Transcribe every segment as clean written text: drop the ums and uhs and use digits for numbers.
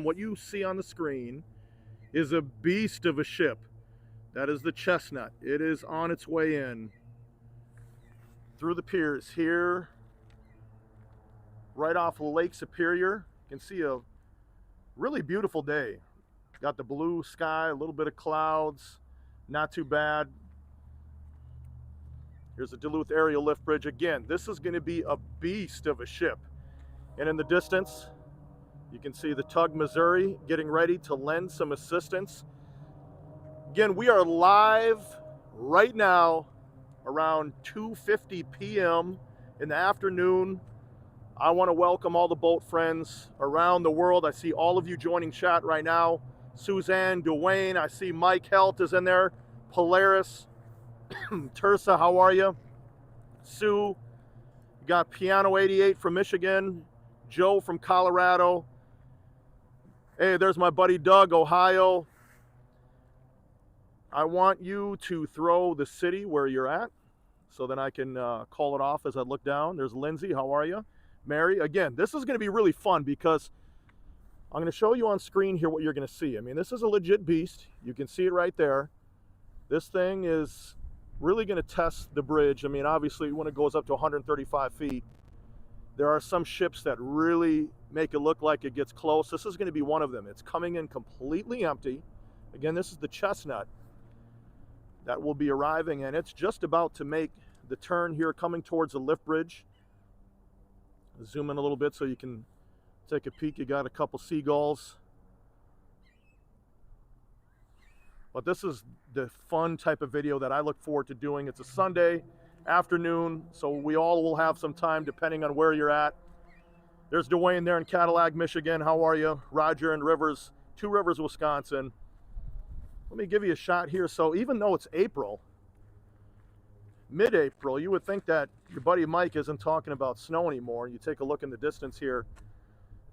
What you see on the screen is a beast of a ship. That is the Chestnut. It is on its way in through the piers here, right off Lake Superior. You can see a really beautiful day. Got the blue sky, a little bit of clouds, not too bad. Here's the Duluth Aerial Lift Bridge. Again, this is going to be a beast of a ship. And in the distance, you can see the tug Missouri getting ready to lend some assistance. Again, we are live right now around 2:50 p.m. in the afternoon. I want to welcome all the boat friends around the world. I see all of you joining chat right now. Suzanne, Dwayne, I see Mike Helt is in there. Polaris, Tersa, how are you? Sue, you got Piano 88 from Michigan. Joe from Colorado. Hey, there's my buddy Doug, Ohio. I want you to throw the city where you're at so then I can call it off as I look down. There's Lindsay, how are you? Mary, again, this is going to be really fun because I'm going to show you on screen here what you're going to see. I mean, this is a legit beast. You can see it right there. This thing is really going to test the bridge. I mean, obviously, when it goes up to 135 feet, there are some ships that really make it look like it gets close. This is going to be one of them. It's coming in completely empty. Again, this is the Chestnut that will be arriving, and it's just about to make the turn here coming towards the lift bridge. Zoom in a little bit so you can take a peek. You got a couple seagulls. But this is the fun type of video that I look forward to doing. It's a Sunday afternoon, so we all will have some time depending on where you're at. There's Dwayne there in Cadillac, Michigan. How are you? Roger in Rivers, Two Rivers, Wisconsin. Let me give you a shot here. So even though it's April, mid-April, you would think that your buddy Mike isn't talking about snow anymore. You take a look in the distance here.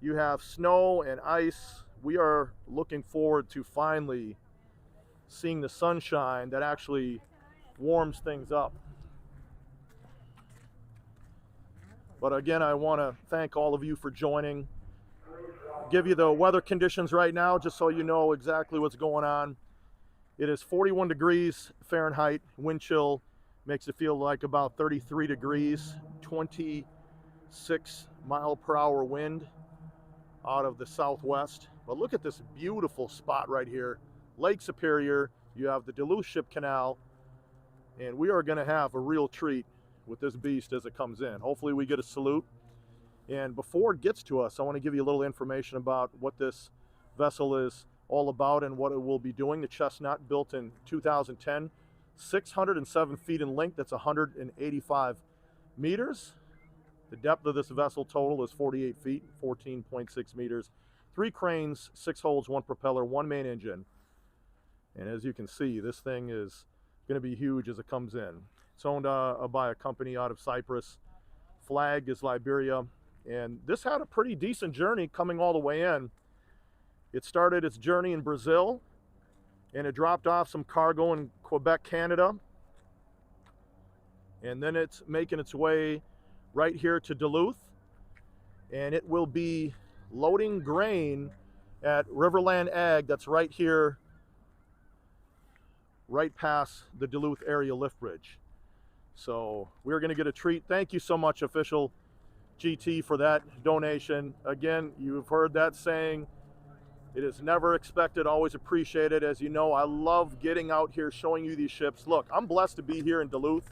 You have snow and ice. We are looking forward to finally seeing the sunshine that actually warms things up. But again, I want to thank all of you for joining. Give you the weather conditions right now just so you know exactly what's going on. It is 41 degrees Fahrenheit. Wind chill makes it feel like about 33 degrees. 26 mile per hour wind out of the southwest. But look at this beautiful spot right here. Lake Superior. You have the Duluth Ship Canal. And we are going to have a real treat with this beast as it comes in. Hopefully we get a salute. And before it gets to us, I want to give you a little information about what this vessel is all about and what it will be doing. The Chestnut, built in 2010, 607 feet in length. That's 185 meters. The depth of this vessel total is 48 feet, 14.6 meters. 3 cranes, 6 holds, 1 propeller, 1 main engine. And as you can see, this thing is going to be huge as it comes in. It's owned by a company out of Cyprus. Flag is Liberia. And this had a pretty decent journey coming all the way in. It started its journey in Brazil, and it dropped off some cargo in Quebec, Canada. And then it's making its way right here to Duluth. And it will be loading grain at Riverland Ag, that's right here, right past the Duluth Aerial Lift Bridge. So we're going to get a treat. Thank you so much, Official GT, for that donation. Again, you've heard that saying. It is never expected, always appreciated. As you know, I love getting out here, showing you these ships. Look, I'm blessed to be here in Duluth,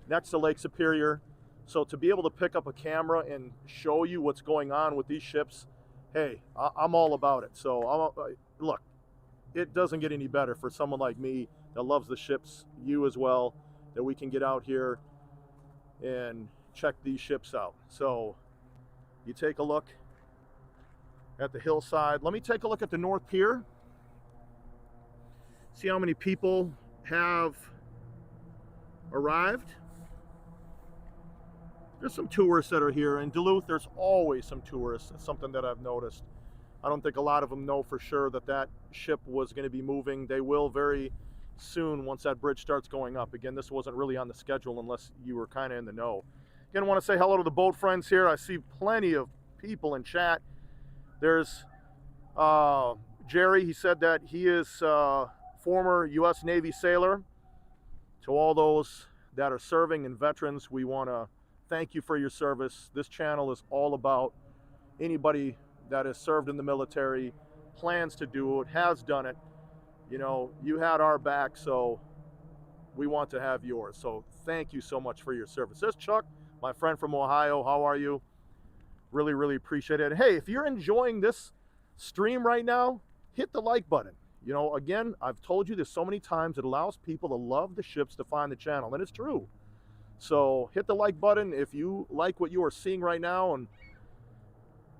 next to Lake Superior. So to be able to pick up a camera and show you what's going on with these ships, hey, I'm all about it. So look, it doesn't get any better for someone like me that loves the ships, you as well, that we can get out here and check these ships out. So you take a look at the hillside. Let me take a look at the North Pier. See how many people have arrived. There's some tourists that are here. In Duluth, there's always some tourists. It's something that I've noticed. I don't think a lot of them know for sure that that ship was going to be moving. They will very soon once that bridge starts going up. Again, this wasn't really on the schedule unless you were kind of in the know. Again, I want to say hello to the boat friends here. I see plenty of people in chat. There's Jerry, he said that he is former U.S. Navy sailor. To all those that are serving and veterans, we want to thank you for your service. This channel is all about anybody that has served in the military, plans to do it, has done it. You know, you had our back, so we want to have yours. So thank you so much for your service. This is Chuck, my friend from Ohio. How are you? Really, really appreciate it. Hey, if you're enjoying this stream right now, hit the like button. You know, again, I've told you this so many times, it allows people to love the ships to find the channel, and it's true. So hit the like button if you like what you are seeing right now, and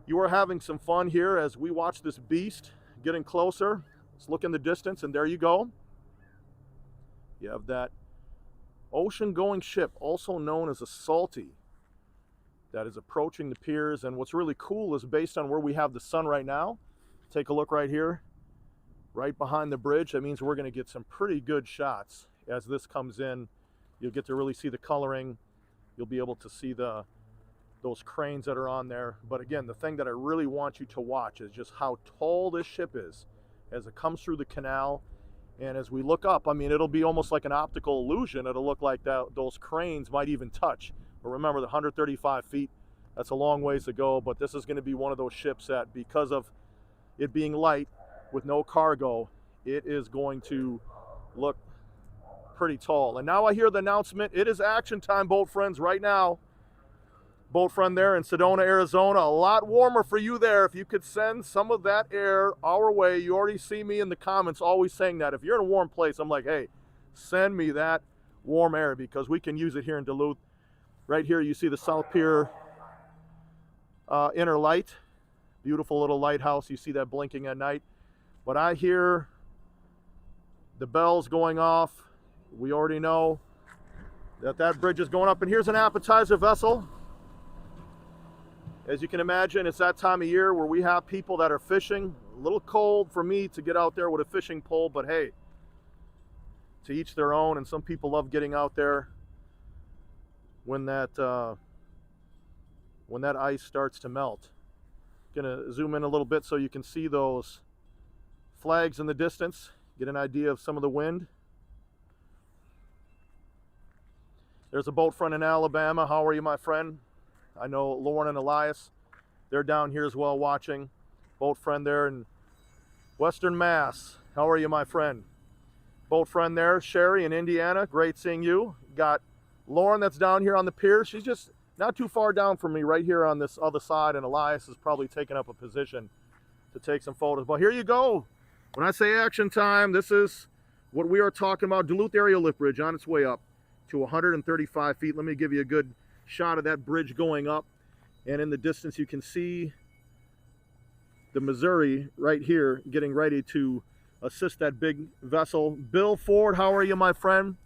you are having some fun here as we watch this beast getting closer. Let's look in the distance, and there you go. You have that ocean-going ship, also known as a salty, that is approaching the piers. And what's really cool is, based on where we have the sun right now, take a look right here, right behind the bridge. That means we're going to get some pretty good shots as this comes in. You'll get to really see the coloring. You'll be able to see those cranes that are on there. But again, the thing that I really want you to watch is just how tall this ship is as it comes through the canal. And as we look up, I mean, it'll be almost like an optical illusion. It'll look like those cranes might even touch. But remember, the 135 feet, that's a long ways to go. But this is going to be one of those ships that, because of it being light with no cargo, it is going to look pretty tall. And now I hear the announcement. It is action time, boat friends, right now. Boat friend there in Sedona, Arizona. A lot warmer for you there. If you could send some of that air our way. You already see me in the comments always saying that. If you're in a warm place, I'm like, hey, send me that warm air, because we can use it here in Duluth. Right here you see the South Pier inner light. Beautiful little lighthouse. You see that blinking at night. But I hear the bells going off. We already know that bridge is going up. And here's an appetizer vessel. As you can imagine, it's that time of year where we have people that are fishing. A little cold for me to get out there with a fishing pole, but hey, to each their own. And some people love getting out there when that ice starts to melt. Gonna zoom in a little bit so you can see those flags in the distance, get an idea of some of the wind. There's a boat friend in Alabama. How are you, my friend? I know Lauren and Elias, they're down here as well watching. Boat friend there in Western Mass. How are you, my friend? Boat friend there, Sherry in Indiana. Great seeing you. Got Lauren that's down here on the pier. She's just not too far down from me, right here on this other side, and Elias is probably taking up a position to take some photos. But here you go. When I say action time, this is what we are talking about. Duluth Aerial Lift Bridge on its way up to 135 feet. Let me give you a good shot of that bridge going up, and in the distance you can see the Missouri right here getting ready to assist that big vessel. Bill Ford, how are you, my friend?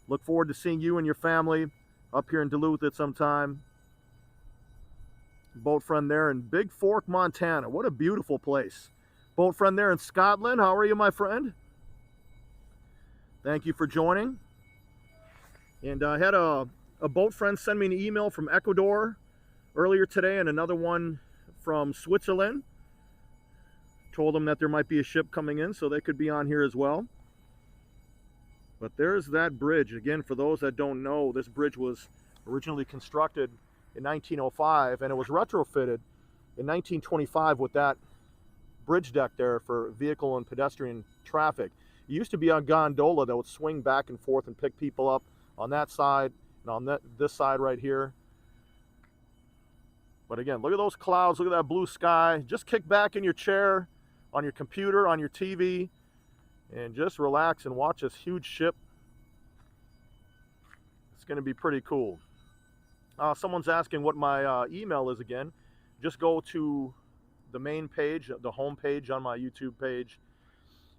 Look forward to seeing you and your family up here in Duluth at some time. Boat friend there in Big Fork, Montana. What a beautiful place. Boat friend there in Scotland. How are you, my friend? Thank you for joining. And I had a boat friend send me an email from Ecuador earlier today, and another one from Switzerland. Told them that there might be a ship coming in, so they could be on here as well. But there's that bridge. Again, for those that don't know, this bridge was originally constructed in 1905, and it was retrofitted in 1925 with that bridge deck there for vehicle and pedestrian traffic. It used to be a gondola that would swing back and forth and pick people up on that side and on this side right here. But again, look at those clouds, look at that blue sky. Just kick back in your chair, on your computer, on your TV, and just relax and watch this huge ship. It's going to be pretty cool. Someone's asking what my email is again. Just go to the main page, the home page on my YouTube page,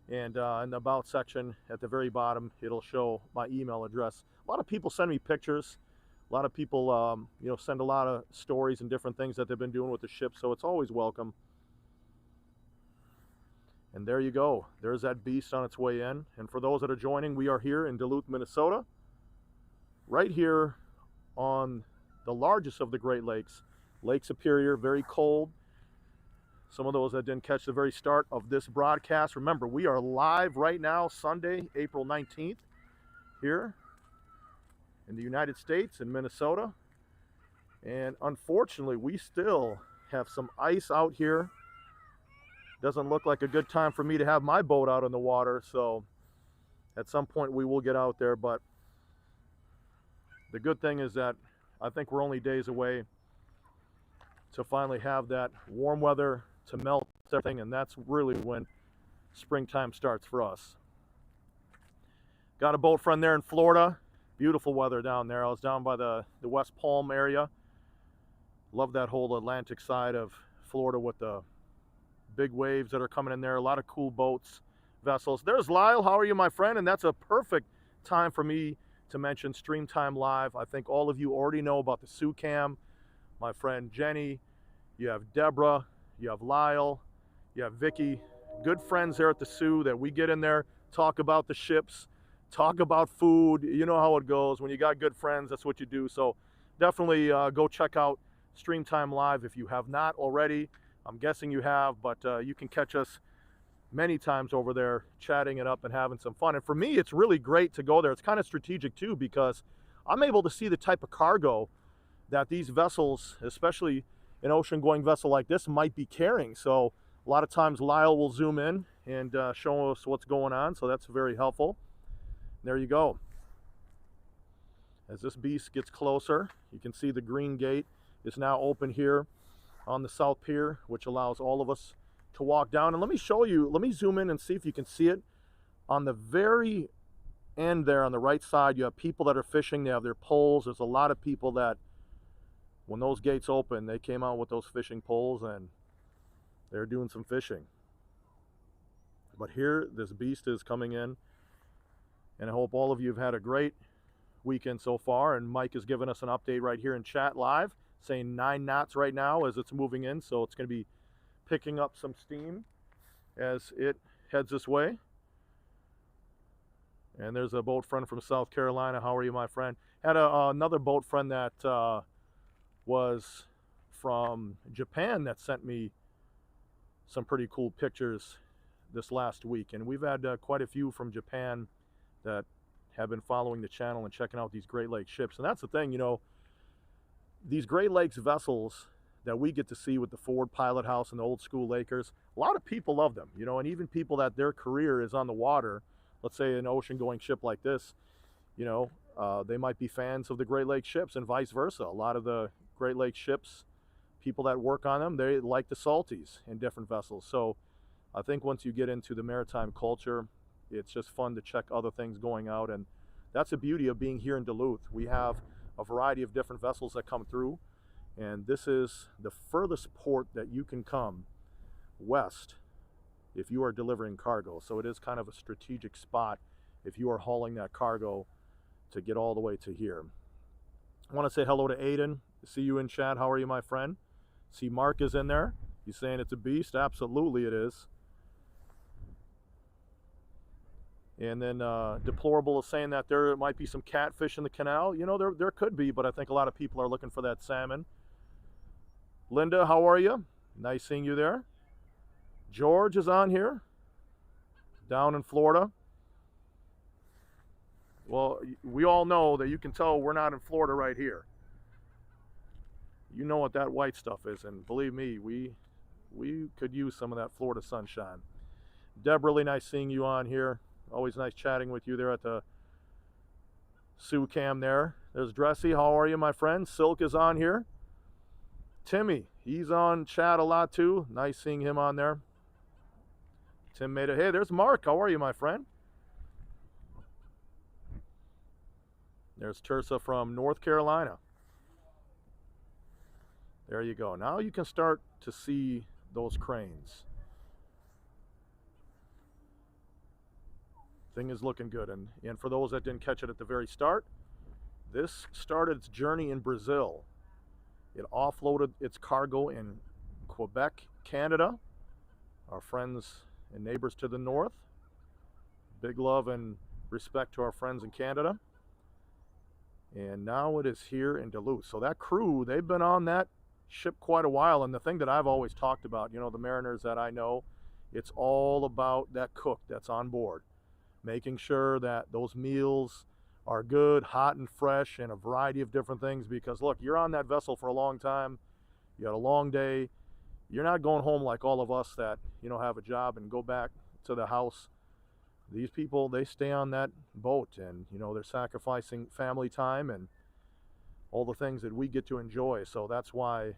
and in the About section at the very bottom, it'll show my email address. A lot of people send me pictures. A lot of people, send a lot of stories and different things that they've been doing with the ship, so it's always welcome. And there you go. There's that beast on its way in. And for those that are joining, we are here in Duluth, Minnesota, right here on the largest of the Great Lakes, Lake Superior. Very cold, Some of those that didn't catch the very start of this broadcast, remember, we are live right now, Sunday, April 19th, here in the United States, in Minnesota. And unfortunately, we still have some ice out here. Doesn't look like a good time for me to have my boat out on the water, so at some point we will get out there. But the good thing is that I think we're only days away to finally have that warm weather to melt everything, and that's really when springtime starts for us. Got a boat friend there in Florida. Beautiful weather down there. I was down by the West Palm area. Love that whole Atlantic side of Florida with the big waves that are coming in there. A lot of cool boats, vessels. There's Lyle. How are you, my friend? And that's a perfect time for me to mention Stream Time Live. I think all of you already know about the Sioux Cam. My friend Jenny, you have Deborah, you have Lyle, you have Vicky, good friends there at the Sioux that we get in there, talk about the ships, talk about food. You know how it goes. When you got good friends, that's what you do. So definitely go check out Stream Time Live if you have not already. I'm guessing you have, but you can catch us many times over there chatting it up and having some fun. And for me, it's really great to go there. It's kind of strategic too, because I'm able to see the type of cargo that these vessels, especially an ocean-going vessel like this, might be carrying. So a lot of times Lyle will zoom in and show us what's going on, so that's very helpful. There you go. As this beast gets closer, you can see the green gate is now open here on the South Pier, which allows all of us to walk down. And let me show you, let me zoom in and see if you can see it. On the very end there on the right side, you have people that are fishing. They have their poles. There's a lot of people that, when those gates open, they came out with those fishing poles and they're doing some fishing. But here, this beast is coming in, and I hope all of you have had a great weekend so far. And Mike has given us an update right here in chat live, saying 9 knots right now as it's moving in, so it's going to be picking up some steam as it heads this way. And there's a boat friend from South Carolina. How are you, my friend? Had another boat friend that was from Japan that sent me some pretty cool pictures this last week. And we've had quite a few from Japan that have been following the channel and checking out these Great Lakes ships. And that's the thing, you know, these Great Lakes vessels that we get to see with the Ford Pilot House and the old school Lakers, a lot of people love them, you know, and even people that their career is on the water, let's say an ocean going ship like this, you know, they might be fans of the Great Lakes ships and vice versa. A lot of the Great Lakes ships, people that work on them, they like the salties in different vessels. So I think once you get into the maritime culture, it's just fun to check other things going out. And that's the beauty of being here in Duluth. We have a variety of different vessels that come through, and this is the furthest port that you can come west if you are delivering cargo. So it is kind of a strategic spot if you are hauling that cargo to get all the way to here. I want to say hello to Aiden. See you in chat. How are you, my friend? See Mark is in there. He's saying it's a beast. Absolutely it is. And then Deplorable is saying that there might be some catfish in the canal. You know, there could be, but I think a lot of people are looking for that salmon. Linda, how are you? Nice seeing you there. George is on here, down in Florida. Well, we all know that you can tell we're not in Florida right here. You know what that white stuff is, and believe me, we could use some of that Florida sunshine. Deb, really nice seeing you on here. Always nice chatting with you there at the Sioux Cam there. There's Dressy. How are you, my friend? Silk is on here. Timmy, he's on chat a lot too. Nice seeing him on there. Tim made it. Hey, there's Mark. How are you, my friend? There's Tersa from North Carolina. There you go. Now you can start to see those cranes. Thing is looking good. And for those that didn't catch it at the very start, this started its journey in Brazil. It offloaded its cargo in Quebec, Canada. Our friends and neighbors to the north. Big love and respect to our friends in Canada. And now it is here in Duluth. So that crew, they've been on that ship quite a while. And the thing that I've always talked about, you know, the mariners that I know, it's all about that cook that's on board, making sure that those meals are good, hot and fresh, and a variety of different things. Because look, you're on that vessel for a long time, you had a long day, you're not going home like all of us that, you know, have a job and go back to the house. These people, they stay on that boat, and, you know, they're sacrificing family time and all the things that we get to enjoy. So that's why,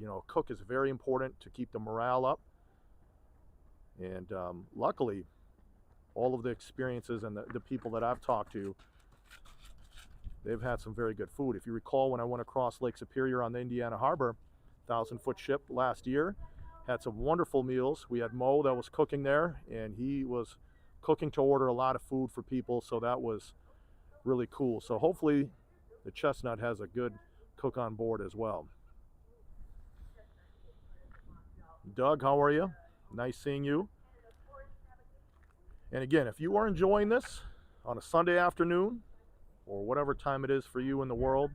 you know, cook is very important to keep the morale up. And luckily, all of the experiences and the people that I've talked to, they've had some very good food. If you recall, when I went across Lake Superior on the Indiana Harbor 1,000-foot ship last year, had some wonderful meals. We had Mo that was cooking there, and he was cooking to order a lot of food for people, so that was really cool. So hopefully the Chestnut has a good cook on board as well. Doug, how are you? Nice seeing you. And again, if you are enjoying this on a Sunday afternoon or whatever time it is for you in the world,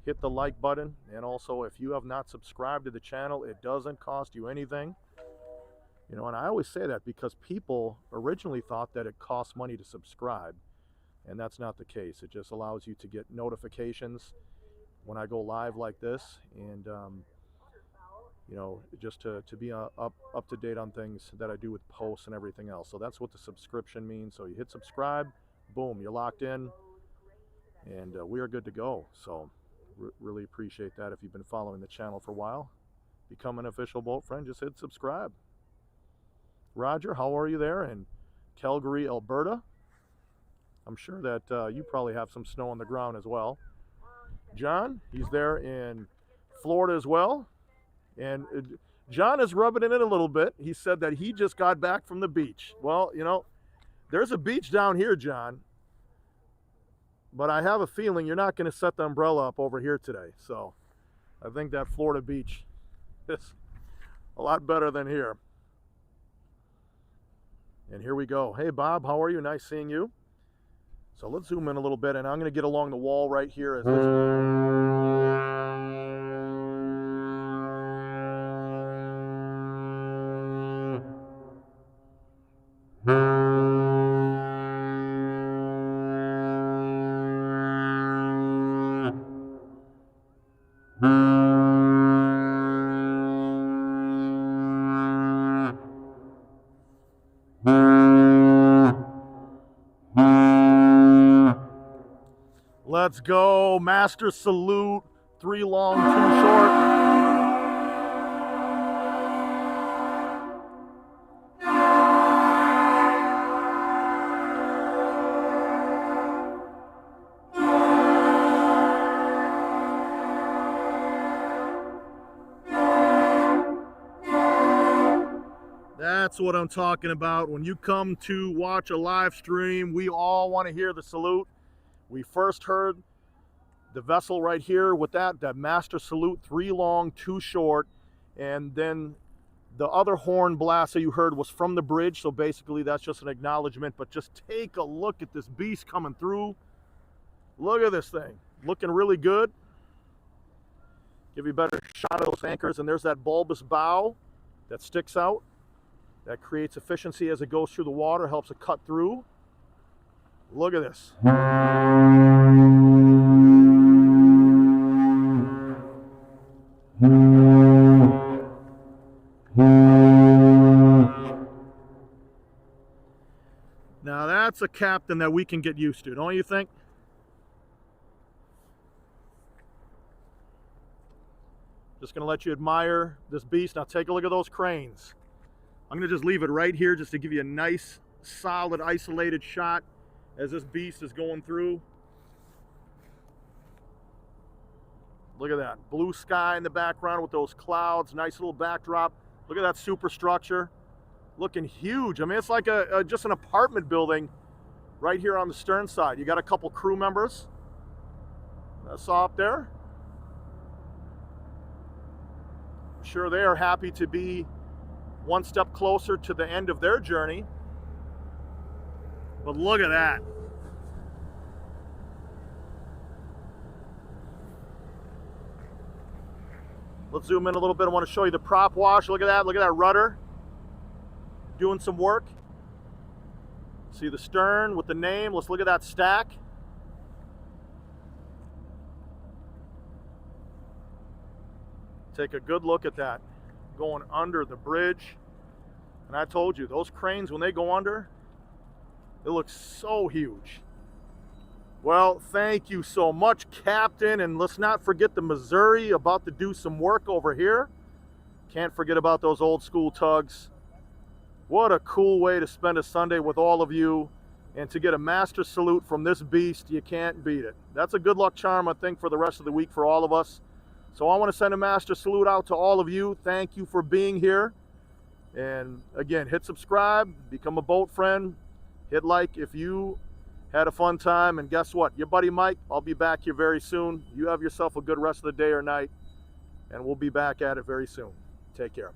hit the like button. And also, if you have not subscribed to the channel, it doesn't cost you anything. You know, and I always say that because people originally thought that it cost money to subscribe, and that's not the case. It just allows you to get notifications when I go live like this, and you know, just to be up to date on things that I do with posts and everything else. So that's what the subscription means. So you hit subscribe, boom, you're locked in, and we are good to go. So really appreciate that. If you've been following the channel for a while, become an official boat friend, just hit subscribe. Roger, how are you there in Calgary, Alberta? I'm sure that you probably have some snow on the ground as well. John, he's there in Florida as well. And John is rubbing it in a little bit. He said that he just got back from the beach. Well, you know, there's a beach down here, John, but I have a feeling you're not going to set the umbrella up over here today. So I think that Florida beach is a lot better than here. And here we go. Hey, Bob, how are you? Nice seeing you. So let's zoom in a little bit, and I'm going to get along the wall right here as this. Let's go. Master salute. 3 long, 2 short. That's what I'm talking about. When you come to watch a live stream, we all want to hear the salute. We first heard the vessel right here with that master salute, 3 long, 2 short, and then the other horn blast that you heard was from the bridge. So basically that's just an acknowledgement. But just take a look at this beast coming through. Look at this thing, looking really good. Give you a better shot of those anchors, and there's that bulbous bow that sticks out. That creates efficiency as it goes through the water, helps it cut through. Look at this. Now that's a captain that we can get used to, don't you think? Just gonna let you admire this beast. Now take a look at those cranes. I'm gonna just leave it right here just to give you a nice, solid, isolated shot as this beast is going through. Look at that, blue sky in the background with those clouds, nice little backdrop. Look at that superstructure, looking huge. I mean, it's like just an apartment building right here on the stern side. You got a couple crew members. I saw up there. I'm sure they are happy to be one step closer to the end of their journey. But look at that. Let's zoom in a little bit. I want to show you the prop wash. Look at that rudder doing some work. See the stern with the name. Let's look at that stack. Take a good look at that going under the bridge. And I told you, those cranes, when they go under, it looks so huge. Well, thank you so much, Captain. And let's not forget the Missouri about to do some work over here. Can't forget about those old school tugs. What a cool way to spend a Sunday with all of you. And to get a master salute from this beast, you can't beat it. That's a good luck charm, I think, for the rest of the week for all of us. So I want to send a master salute out to all of you. Thank you for being here. And again, hit subscribe, become a boat friend, hit like if you had a fun time. And guess what? Your buddy Mike, I'll be back here very soon. You have yourself a good rest of the day or night, and we'll be back at it very soon. Take care.